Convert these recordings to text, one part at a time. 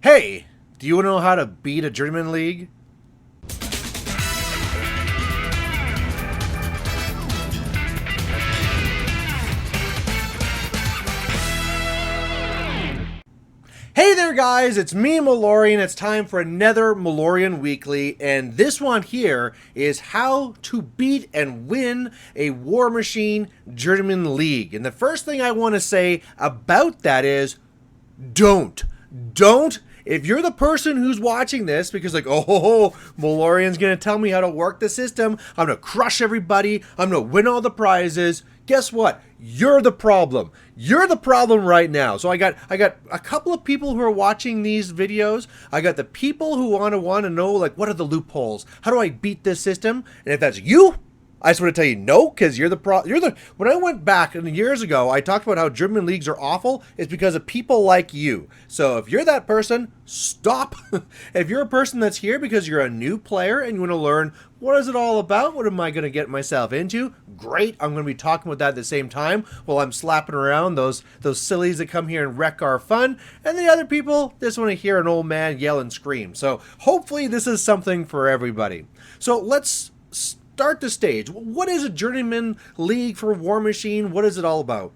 Hey, do you want to know how to beat a Journeyman League? Hey there guys, it's me Malorian. It's time for another Malorian Weekly, and this one here is how to beat and win a Warmachine Journeyman League. And the first thing I want to say about that is don't. If you're the person who's watching this because like, oh, Malorian's going to tell me how to work the system, I'm going to crush everybody, I'm going to win all the prizes, guess what? You're the problem. You're the problem right now. So I got a couple of people who are watching these videos. I got the people who want to know, like, what are the loopholes? How do I beat this system? And if that's you, I just want to tell you no, because you're the when I went back years ago, I talked about how Journeyman Leagues are awful. It's because of people like you. So if you're that person, stop. If you're a person that's here because you're a new player and you want to learn what is it all about, what am I going to get myself into, great. I'm going to be talking about that at the same time while I'm slapping around those sillies that come here and wreck our fun. And the other people just want to hear an old man yell and scream. So hopefully this is something for everybody. So let's start the stage. What is a Journeyman League for Warmachine? What is it all about?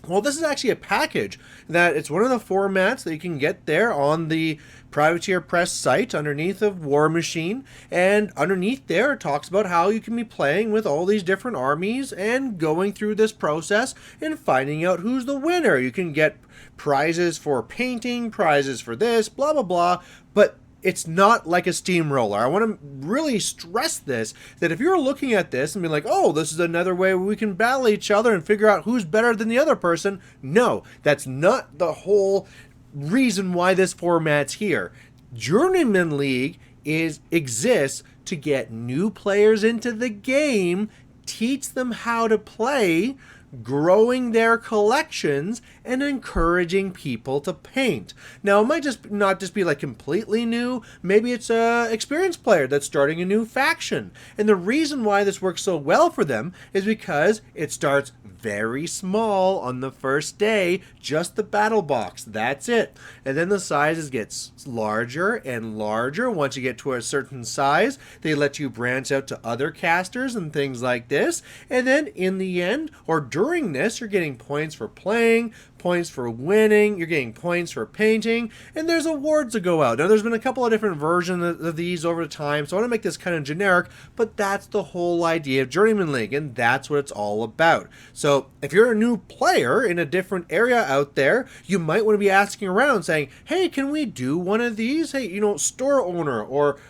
Well, this is actually a package that it's one of the formats that you can get there on the Privateer Press site underneath of Warmachine, and underneath there it talks about how you can be playing with all these different armies and going through this process and finding out who's the winner. You can get prizes for painting, prizes for this, blah blah blah, but it's not like a steamroller. I want to really stress this, that if you're looking at this and be like, oh, this is another way we can battle each other and figure out who's better than the other person. No, that's not the whole reason why this format's here. Journeyman League exists to get new players into the game, teach them how to play, growing their collections, and encouraging people to paint. Now, it might not just be like completely new. Maybe it's a experienced player that's starting a new faction. And the reason why this works so well for them is because it starts very small on the first day, just the battle box. That's it. And then the sizes gets larger and larger. Once you get to a certain size, they let you branch out to other casters and things like this. And then in the end, or during this, you're getting points for playing, points for winning, you're getting points for painting, and there's awards that go out. Now, there's been a couple of different versions of these over time, so I want to make this kind of generic, but that's the whole idea of Journeyman League, and that's what it's all about. So if you're a new player in a different area out there, you might want to be asking around saying, hey, can we do one of these? Hey, store owner or,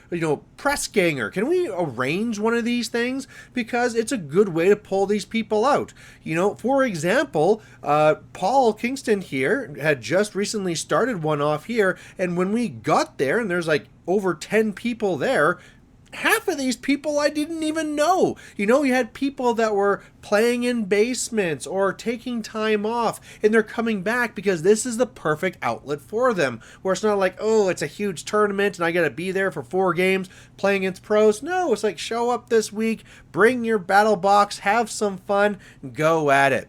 press ganger, can we arrange one of these things? Because it's a good way to pull these people out. For example, Paul Kingston here had just recently started one off here, and when we got there and there's like over 10 people there, half of these people I didn't even know. You had people that were playing in basements or taking time off, and they're coming back because this is the perfect outlet for them, where it's not like, oh, it's a huge tournament and I gotta be there for 4 games playing against pros. No, it's like, show up this week, bring your battle box, have some fun, go at it.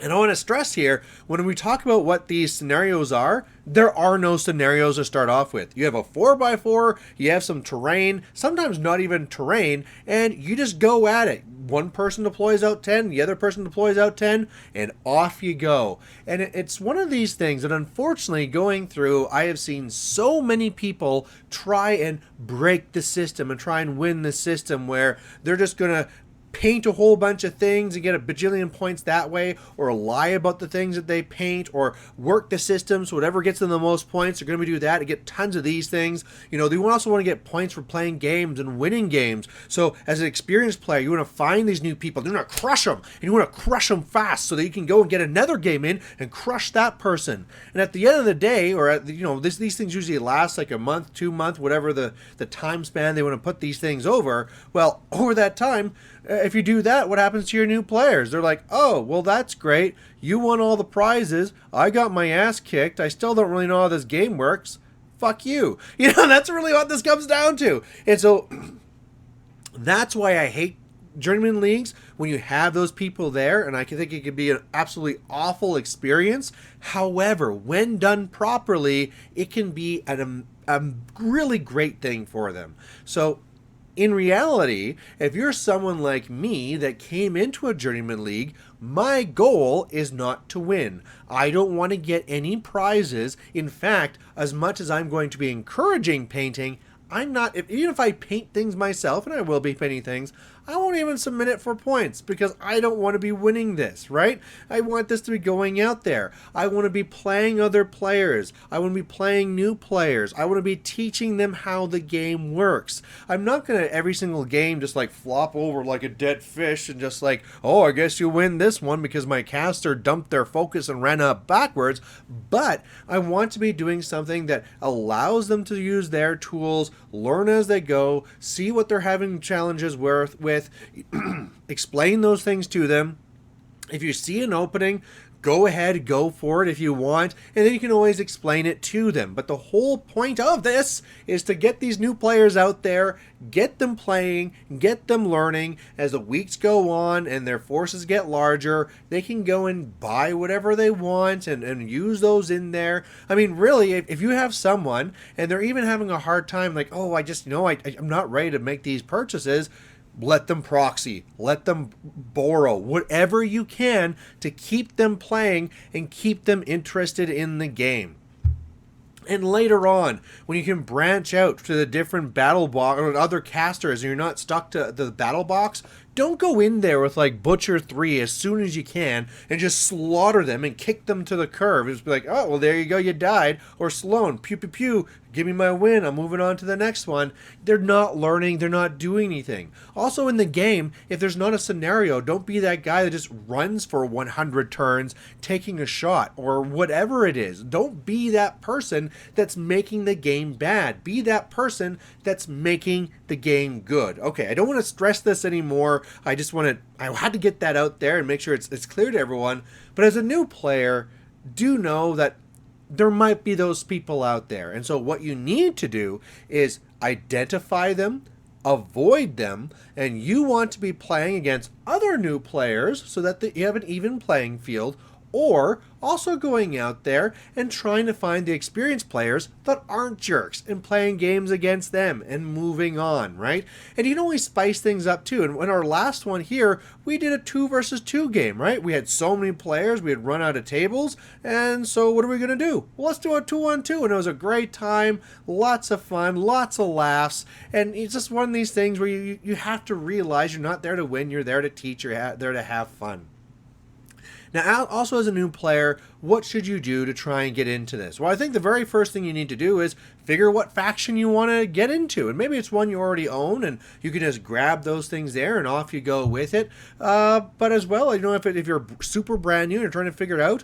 And I want to stress here, when we talk about what these scenarios are, there are no scenarios to start off with. You have a 4x4, you have some terrain, sometimes not even terrain, and you just go at it. One person deploys out 10, the other person deploys out 10, and off you go. And it's one of these things that, unfortunately, going through, I have seen so many people try and break the system and try and win the system, where they're just going to paint a whole bunch of things and get a bajillion points that way, or lie about the things that they paint, or work the system so whatever gets them the most points, they're going to do that and get tons of these things. They also want to get points for playing games and winning games. So as an experienced player, you want to find these new people, you want to crush them, and you want to crush them fast so that you can go and get another game in and crush that person. And at the end of the day, or these things usually last like a month, 2 months, whatever the time span they want to put these things over. Well, over that time, if you do that, what happens to your new players? They're like, oh, well, that's great. You won all the prizes. I got my ass kicked. I still don't really know how this game works. Fuck you. That's really what this comes down to. And so that's why I hate Journeyman Leagues, when you have those people there, and I can think it could be an absolutely awful experience. However, when done properly, it can be a really great thing for them. So in reality, if you're someone like me that came into a Journeyman League, my goal is not to win. I don't want to get any prizes. In fact, as much as I'm going to be encouraging painting, I'm not, even if I paint things myself, and I will be painting things, I won't even submit it for points because I don't want to be winning this, right? I want this to be going out there. I want to be playing other players. I want to be playing new players. I want to be teaching them how the game works. I'm not going to every single game just like flop over like a dead fish and just like, oh, I guess you win this one because my caster dumped their focus and ran up backwards. But I want to be doing something that allows them to use their tools, learn as they go, see what they're having challenges with, explain those things to them. If you see an opening, go ahead, go for it if you want, and then you can always explain it to them. But the whole point of this is to get these new players out there, get them playing, get them learning. As the weeks go on and their forces get larger, they can go and buy whatever they want and use those in there. I mean, really, if you have someone and they're even having a hard time, like, oh, I just, I'm not ready to make these purchases, let them proxy, let them borrow, whatever you can to keep them playing and keep them interested in the game. And later on, when you can branch out to the different battle box or other casters and you're not stuck to the battle box, don't go in there with like Butcher 3 as soon as you can and just slaughter them and kick them to the curb. Just be like, oh, well, there you go, you died. Or Sloan, pew, pew, pew, give me my win, I'm moving on to the next one. They're not learning, they're not doing anything. Also in the game, if there's not a scenario, don't be that guy that just runs for 100 turns taking a shot or whatever it is. Don't be that person that's making the game bad. Be that person that's making the game good. Okay, I don't want to stress this anymore. I had to get that out there and make sure it's clear to everyone. But as a new player, do know that there might be those people out there. And so what you need to do is identify them, avoid them, and you want to be playing against other new players so that you have an even playing field, or also going out there and trying to find the experienced players that aren't jerks and playing games against them and moving on, right? And you can always spice things up too. And in our last one here, we did a 2 versus 2 game, right? We had so many players, we had run out of tables, and so what are we going to do? Well, let's do a 2-on-2, and it was a great time, lots of fun, lots of laughs, and it's just one of these things where you have to realize you're not there to win, you're there to teach, you're there to have fun. Now, also as a new player, what should you do to try and get into this? Well, I think the very first thing you need to do is figure what faction you want to get into. And maybe it's one you already own and you can just grab those things there and off you go with it. But as well, if you're super brand new and you're trying to figure it out,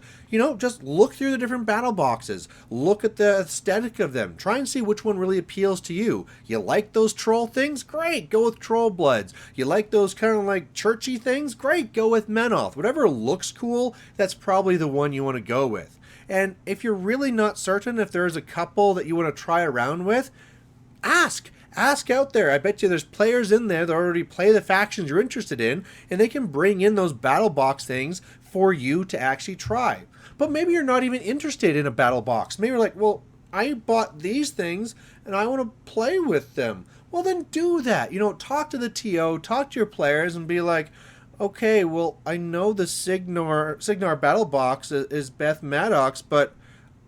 just look through the different battle boxes. Look at the aesthetic of them. Try and see which one really appeals to you. You like those troll things? Great, go with Troll Bloods. You like those kind of like churchy things? Great, go with Menoth. Whatever looks cool, that's probably the one you want to go with. And if you're really not certain if there's a couple that you want to try around with, ask out there. I bet you there's players in there that already play the factions you're interested in, and they can bring in those battle box things for you to actually try. But maybe you're not even interested in a battle box. Maybe you're like, well, I bought these things and I want to play with them. Well, then do that. Talk to the TO, talk to your players and be like, okay, well, I know the Signar battle box is Beth Maddox, but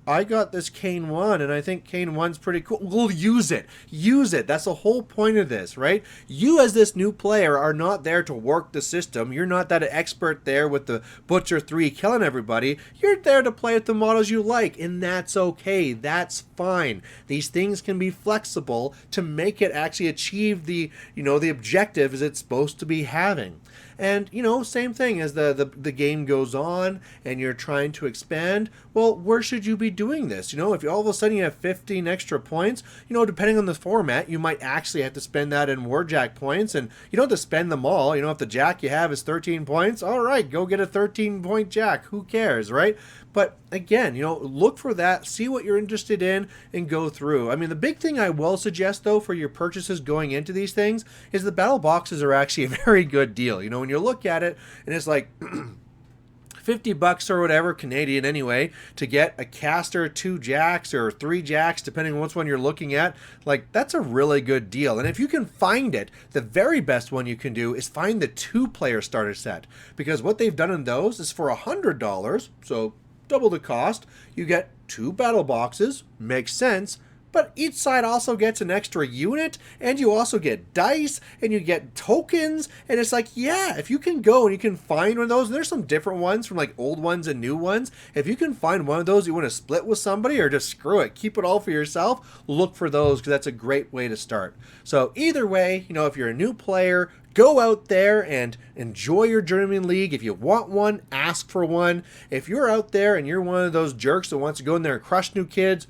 I got this Kane 1, and I think Kane 1's pretty cool. We'll use it. Use it. That's the whole point of this, right? You as this new player are not there to work the system. You're not that expert there with the Butcher 3 killing everybody. You're there to play with the models you like, and that's okay. That's fine. These things can be flexible to make it actually achieve the objectives it's supposed to be having. And, same thing as the game goes on and you're trying to expand, well, where should you be doing this? If all of a sudden you have 15 extra points, depending on the format, you might actually have to spend that in Warjack points, and you don't have to spend them all. If the Jack you have is 13 points, all right, go get a 13-point Jack. Who cares, right? But again, you know, look for that, see what you're interested in, and go through. I mean, the big thing I will suggest, though, for your purchases going into these things is the battle boxes are actually a very good deal. You know, when you look at it, and it's like $50 or whatever, Canadian anyway, to get a caster, 2 jacks, or 3 jacks, depending on which one you're looking at. Like, that's a really good deal. And if you can find it, the very best one you can do is find the 2-player starter set. Because what they've done in those is for $100, so double the cost, you get 2 battle boxes, makes sense, but each side also gets an extra unit, and you also get dice, and you get tokens, and it's like, yeah, if you can go and you can find one of those, and there's some different ones from like old ones and new ones, if you can find one of those you want to split with somebody, or just screw it, keep it all for yourself, look for those, because that's a great way to start. So either way, you know, if you're a new player, go out there and enjoy your Journeyman League. If you want one, ask for one. If you're out there and you're one of those jerks that wants to go in there and crush new kids,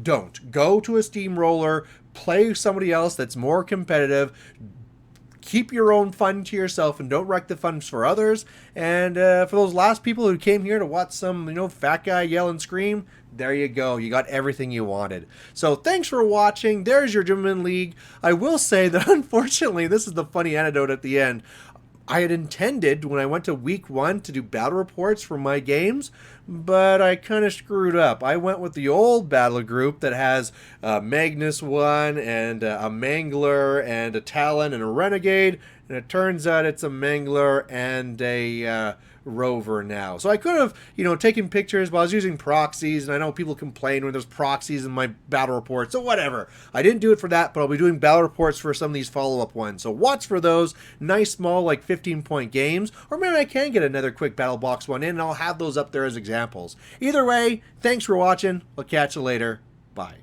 don't. Go to a steamroller, play with somebody else that's more competitive, keep your own fun to yourself and don't wreck the fun for others. And for those last people who came here to watch some, you know, fat guy yell and scream, there you go. You got everything you wanted. So thanks for watching. There's your Journeyman League. I will say that unfortunately, this is the funny anecdote at the end. I had intended, when I went to week 1, to do battle reports for my games, but I kind of screwed up. I went with the old battle group that has Magnus 1 and a Mangler and a Talon and a Renegade, and it turns out it's a Mangler and a Rover now. So I could have, you know, taken pictures, but I was using proxies, and I know people complain when there's proxies in my battle reports, so whatever. I didn't do it for that, but I'll be doing battle reports for some of these follow-up ones. So watch for those nice, small, like 15-point games, or maybe I can get another quick battle box one in, and I'll have those up there as examples. Either way, thanks for watching. I'll catch you later. Bye.